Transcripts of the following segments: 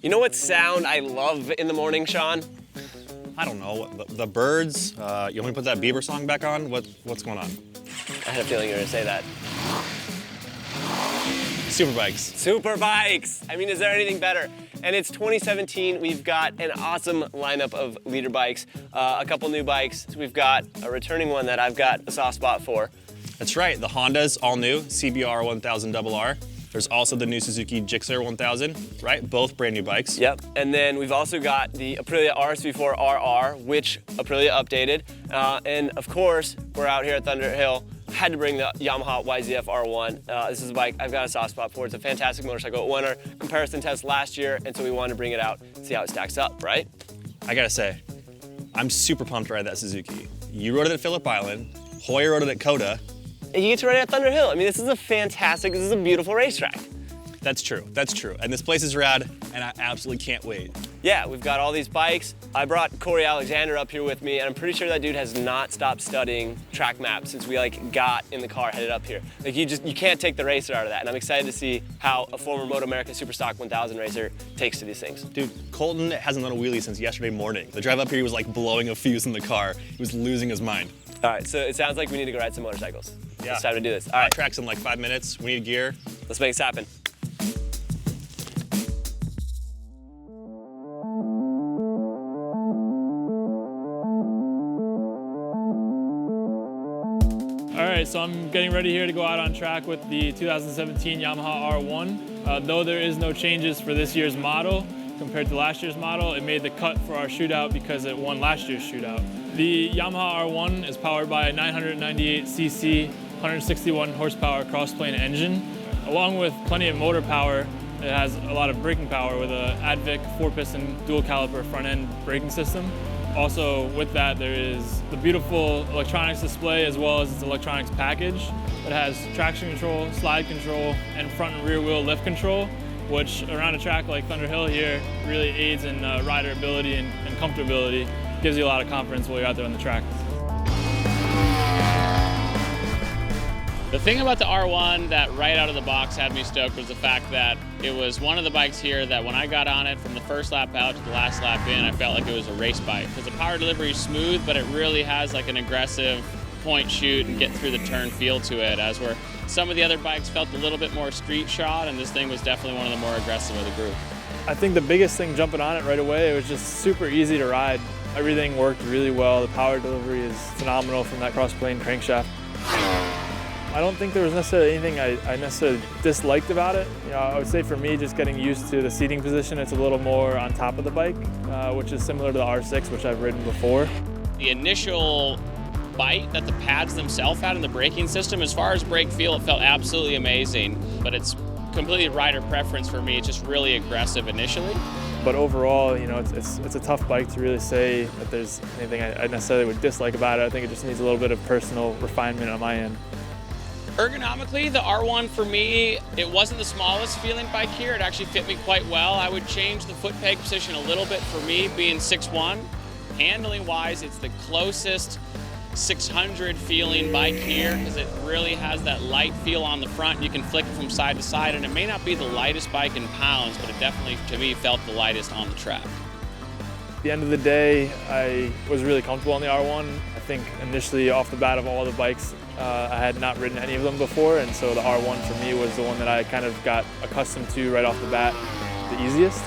You know what sound I love in the morning, Sean? I don't know, the birds. You want me to put that Bieber song back on? What's going on? I had a feeling you were gonna say that. Superbikes. Superbikes! I mean, is there anything better? And it's 2017, we've got an awesome lineup of leader bikes, a couple new bikes. We've got a returning one that I've got a soft spot for. That's right, the Honda's all new, CBR1000RR. There's also the new Suzuki GSX-R 1000, right? Both brand new bikes. Yep, and then we've also got the Aprilia RSV4 RR, which Aprilia updated. And of course, we're out here at Thunder Hill. Had to bring the Yamaha YZF-R1. This is a bike I've got a soft spot for. It's a fantastic motorcycle. It won our comparison test last year, and so we wanted to bring it out, see how it stacks up, right? I gotta say, I'm super pumped to ride that Suzuki. You rode it at Phillip Island, Hoyer rode it at Coda. And you get to ride it at Thunder Hill. I mean, this is a beautiful racetrack. That's true, that's true. And this place is rad, and I absolutely can't wait. Yeah, we've got all these bikes. I brought Corey Alexander up here with me, and I'm pretty sure that dude has not stopped studying track maps since we got in the car headed up here. Like you can't take the racer out of that, and I'm excited to see how a former Moto America Superstock 1000 racer takes to these things. Dude, Colton hasn't done a wheelie since yesterday morning. The drive up here, he was like blowing a fuse in the car. He was losing his mind. All right, so it sounds like we need to go ride some motorcycles. Yeah. It's time to do this. All right. Track's in like 5 minutes. We need gear. Let's make this happen. All right, so I'm getting ready here to go out on track with the 2017 Yamaha R1. Though there is no changes for this year's model compared to last year's model, it made the cut for our shootout because it won last year's shootout. The Yamaha R1 is powered by a 998cc, 161 horsepower crossplane engine. Along with plenty of motor power, it has a lot of braking power with an Advic 4-piston dual caliper front end braking system. Also with that, there is the beautiful electronics display as well as its electronics package. It has traction control, slide control, and front and rear wheel lift control, which around a track like Thunder Hill here really aids in riderability and comfortability. Gives you a lot of confidence while you're out there on the track. The thing about the R1 that right out of the box had me stoked was the fact that it was one of the bikes here that when I got on it from the first lap out to the last lap in, I felt like it was a race bike. Because the power delivery is smooth, but it really has like an aggressive point shoot and get through the turn feel to it, as where some of the other bikes felt a little bit more street shod, and this thing was definitely one of the more aggressive of the group. I think the biggest thing jumping on it right away, it was just super easy to ride. Everything worked really well. The power delivery is phenomenal from that cross-plane crankshaft. I don't think there was necessarily anything I necessarily disliked about it. You know, I would say for me, just getting used to the seating position, it's a little more on top of the bike, which is similar to the R6, which I've ridden before. The initial bite that the pads themselves had in the braking system, as far as brake feel, it felt absolutely amazing, but it's completely rider preference for me. It's just really aggressive initially. But overall, you know, it's a tough bike to really say that there's anything I necessarily would dislike about it. I think it just needs a little bit of personal refinement on my end. Ergonomically, the R1 for me, it wasn't the smallest feeling bike here. It actually fit me quite well. I would change the foot peg position a little bit for me, being 6'1". Handling wise, it's the closest 600 feeling bike here because it really has that light feel on the front. You can flick it from side to side, and it may not be the lightest bike in pounds, but it definitely, to me, felt the lightest on the track. At the end of the day, I was really comfortable on the R1. I think initially off the bat of all the bikes, I had not ridden any of them before, and so the R1 for me was the one that I kind of got accustomed to right off the bat, the easiest.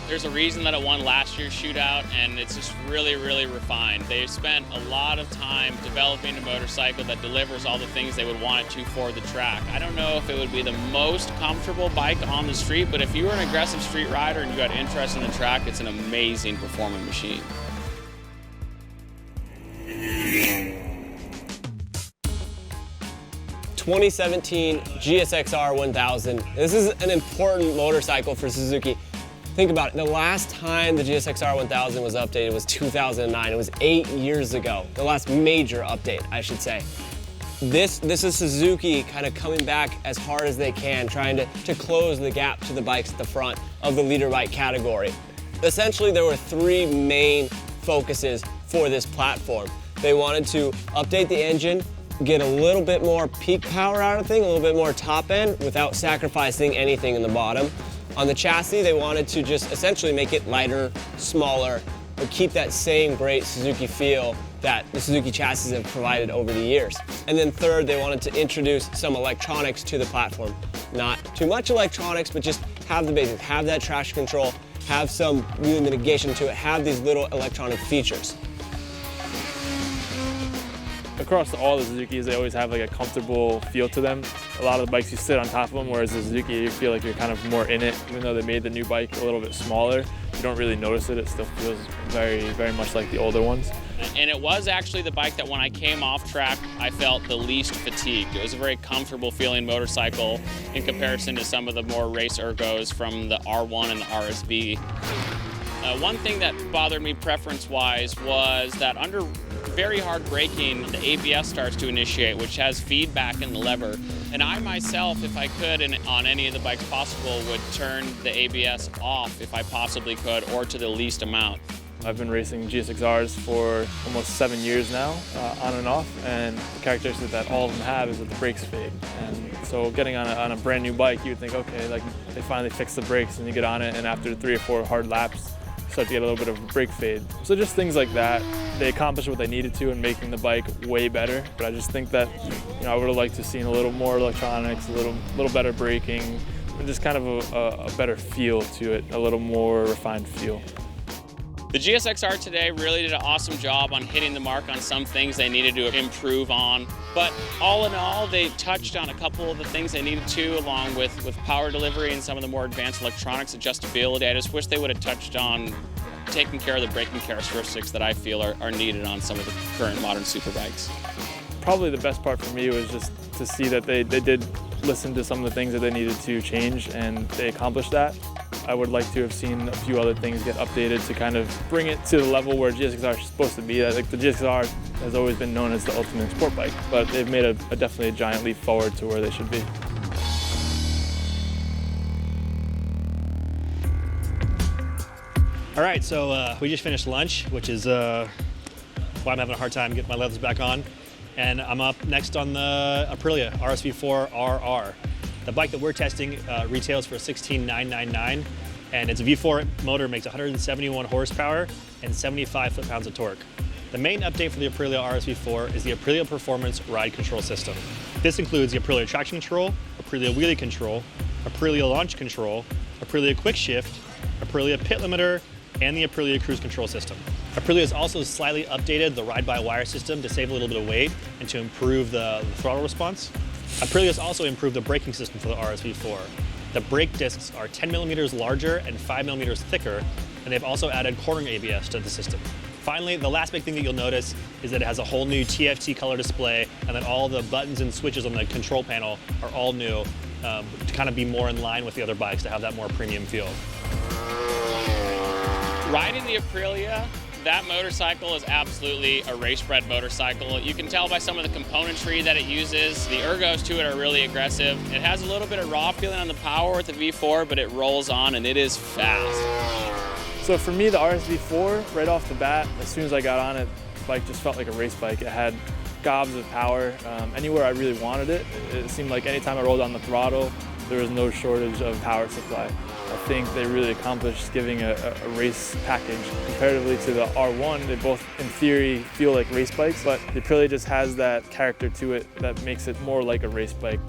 There's a reason that it won last year's shootout, and it's just really, really refined. They spent a lot of time developing a motorcycle that delivers all the things they would want it to for the track. I don't know if it would be the most comfortable bike on the street, but if you were an aggressive street rider and you got interest in the track, it's an amazing performing machine. '17 GSX-R 1000. This is an important motorcycle for Suzuki. Think about it, the last time the GSX-R 1000 was updated was 2009. It was 8 years ago. The last major update, I should say. This is Suzuki kind of coming back as hard as they can, trying to close the gap to the bikes at the front of the leader bike category. Essentially, there were three main focuses for this platform. They wanted to update the engine, get a little bit more peak power out of the thing, a little bit more top end without sacrificing anything in the bottom. On the chassis, they wanted to just essentially make it lighter, smaller, but keep that same great Suzuki feel that the Suzuki chassis have provided over the years. And then third, they wanted to introduce some electronics to the platform. Not too much electronics, but just have the basics, have that traction control, have some wheel mitigation to it, have these little electronic features. Across all the Suzukis, they always have like a comfortable feel to them. A lot of the bikes you sit on top of them, whereas the Suzuki, you feel like you're kind of more in it. Even though they made the new bike a little bit smaller, you don't really notice it. It still feels very, very much like the older ones. And it was actually the bike that when I came off track, I felt the least fatigued. It was a very comfortable feeling motorcycle in comparison to some of the more race ergos from the R1 and the RSV. One thing that bothered me preference-wise was that under very hard braking, the ABS starts to initiate, which has feedback in the lever. And I myself, if I could, and on any of the bikes possible, would turn the ABS off if I possibly could, or to the least amount. I've been racing GSX-Rs for almost 7 years now, on and off, and the characteristic that all of them have is that the brakes fade. And so getting on a brand new bike, you would think, okay, like they finally fixed the brakes, and you get on it, and after 3 or 4 hard laps, you start to get a little bit of a brake fade. So just things like that. They accomplished what they needed to in making the bike way better, but I just think that, you know, I would have liked to have seen a little more electronics, a little better braking, and just kind of a better feel to it, a little more refined feel. The GSX-R today really did an awesome job on hitting the mark on some things they needed to improve on. But all in all, they touched on a couple of the things they needed to, along with power delivery and some of the more advanced electronics, adjustability. I just wish they would have touched on taking care of the braking characteristics that I feel are needed on some of the current modern superbikes. Probably the best part for me was just to see that they did listen to some of the things that they needed to change, and they accomplished that. I would like to have seen a few other things get updated to kind of bring it to the level where GSX-R is supposed to be. Like the GSX-R has always been known as the ultimate sport bike, but they've made definitely a giant leap forward to where they should be. All right, so we just finished lunch, which is why I'm having a hard time getting my leathers back on. And I'm up next on the Aprilia RSV4 RR. The bike that we're testing retails for $16,999, and it's a V4 motor, makes 171 horsepower and 75 foot-pounds of torque. The main update for the Aprilia RSV4 is the Aprilia Performance Ride Control System. This includes the Aprilia Traction Control, Aprilia Wheelie Control, Aprilia Launch Control, Aprilia Quick Shift, Aprilia Pit Limiter, and the Aprilia Cruise Control System. Aprilia has also slightly updated the ride-by-wire system to save a little bit of weight and to improve the throttle response. Aprilia has also improved the braking system for the RSV4. The brake discs are 10 millimeters larger and 5 millimeters thicker, and they've also added cornering ABS to the system. Finally, the last big thing that you'll notice is that it has a whole new TFT color display, and that all the buttons and switches on the control panel are all new to kind of be more in line with the other bikes, to have that more premium feel. Riding the Aprilia, that motorcycle is absolutely a race-bred motorcycle. You can tell by some of the componentry that it uses. The ergos to it are really aggressive. It has a little bit of raw feeling on the power with the V4, but it rolls on and it is fast. So for me, the RSV4, right off the bat, as soon as I got on it, the bike just felt like a race bike. It had gobs of power. Anywhere I really wanted it, it seemed like anytime I rolled on the throttle, there was no shortage of power supply. I think they really accomplished giving a race package. Comparatively to the R1, they both, in theory, feel like race bikes, but the Aprilia just has that character to it that makes it more like a race bike.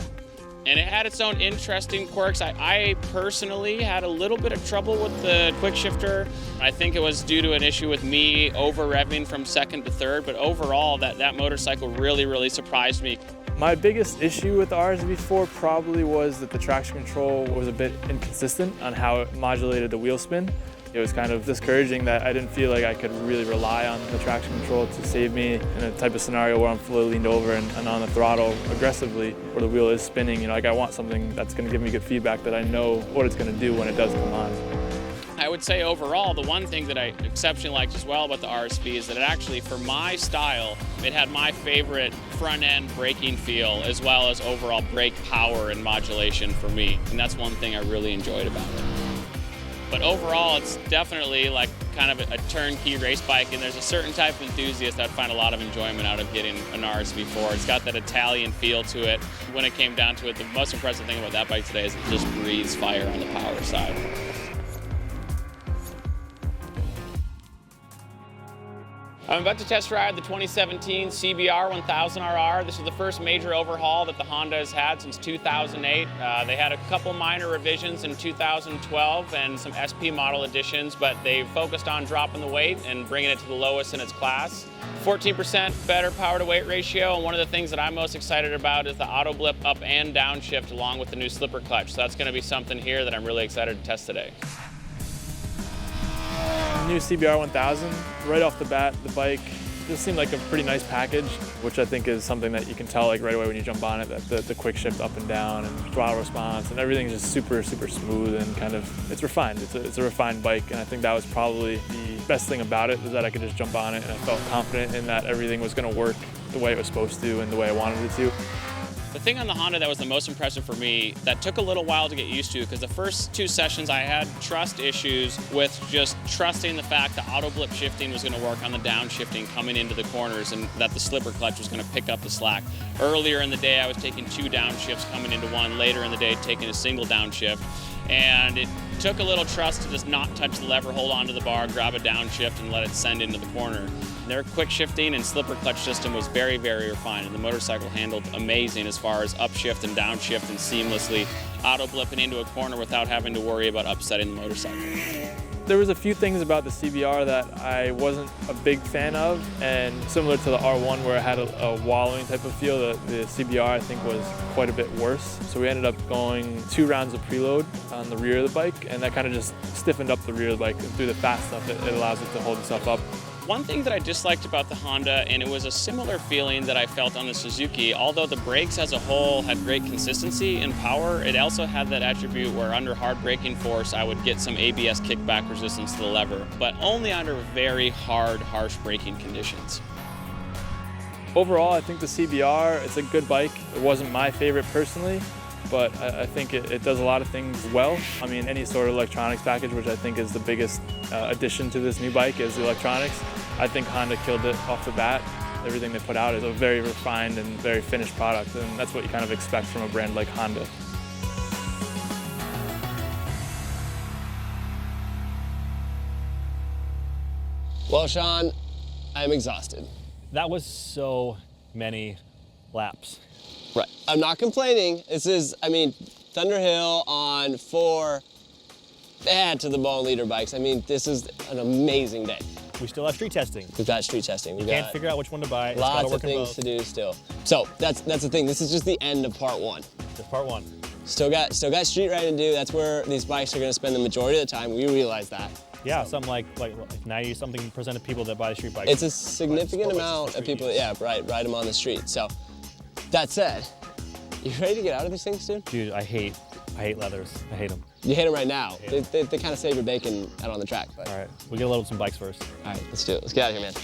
And it had its own interesting quirks. I personally had a little bit of trouble with the quick shifter. I think it was due to an issue with me over-revving from second to third, but overall, that motorcycle really surprised me. My biggest issue with the RSV4 probably was that the traction control was a bit inconsistent on how it modulated the wheel spin. It was kind of discouraging that I didn't feel like I could really rely on the traction control to save me in a type of scenario where I'm fully leaned over and on the throttle aggressively, where the wheel is spinning. You know, like I want something that's going to give me good feedback, that I know what it's going to do when it does come on. I would say overall, the one thing that I exceptionally liked as well about the RSV is that it actually, for my style, it had my favorite front-end braking feel, as well as overall brake power and modulation for me. And that's one thing I really enjoyed about it. But overall, it's definitely like kind of a turnkey race bike, and there's a certain type of enthusiast that find a lot of enjoyment out of getting an RSV4. It's got that Italian feel to it. When it came down to it, the most impressive thing about that bike today is it just breathes fire on the power side. I'm about to test ride the 2017 CBR1000RR. This is the first major overhaul that the Honda has had since 2008. They had a couple minor revisions in 2012 and some SP model additions, but they focused on dropping the weight and bringing it to the lowest in its class. 14% better power to weight ratio, and one of the things that I'm most excited about is the auto blip up and down shift along with the new slipper clutch. So that's going to be something here that I'm really excited to test today. New CBR1000, right off the bat, the bike just seemed like a pretty nice package, which I think is something that you can tell like right away when you jump on it, that the quick shift up and down and throttle response and everything's just super smooth and kind of, it's refined. It's a refined bike, and I think that was probably the best thing about it, was that I could just jump on it and I felt confident in that everything was going to work the way it was supposed to and the way I wanted it to. The thing on the Honda that was the most impressive for me, that took a little while to get used to, because the first 2 sessions I had trust issues with just trusting the fact that auto blip shifting was going to work on the downshifting coming into the corners and that the slipper clutch was going to pick up the slack. Earlier in the day I was taking 2 downshifts coming into one, later in the day taking a single downshift, and it took a little trust to just not touch the lever, hold onto the bar, grab a downshift and let it send into the corner. Their quick shifting and slipper clutch system was very refined, and the motorcycle handled amazing as far as upshift and downshift and seamlessly auto blipping into a corner without having to worry about upsetting the motorcycle. There was a few things about the CBR that I wasn't a big fan of, and similar to the R1 where it had a wallowing type of feel, the CBR I think was quite a bit worse. So we ended up going 2 rounds of preload on the rear of the bike, and that kind of just stiffened up the rear of the bike, and through the fast stuff it allows it to hold itself up. One thing that I disliked about the Honda, and it was a similar feeling that I felt on the Suzuki, although the brakes as a whole had great consistency and power, it also had that attribute where under hard braking force I would get some ABS kickback resistance to the lever, but only under very hard, harsh braking conditions. Overall, I think the CBR, it's a good bike. It wasn't my favorite personally, but I think it does a lot of things well. I mean, any sort of electronics package, which I think is the biggest addition to this new bike, is the electronics. I think Honda killed it off the bat. Everything they put out is a very refined and very finished product, and that's what you kind of expect from a brand like Honda. Well, Sean, I'm exhausted. That was so many laps. Right. I'm not complaining. This is, I mean, Thunderhill on 4 bad to the bone leader bikes. I mean, this is an amazing day. We still have street testing. We've got street testing. We can't figure out which one to buy. Lots of things to do still. So that's the thing. This is just the end of part 1. Just part 1. Still got street riding to do. That's where these bikes are going to spend the majority of the time. We realize that. Yeah, something like 90-something% of people that buy street bikes. It's a significant amount of people that, yeah, ride them on the street. So that said, you ready to get out of these things, dude? Dude, I hate leathers. I hate them. You hate them right now. They kind of save your bacon out on the track. But. All right, we get a load of some bikes first. All right, let's do it. Let's get out of here, man.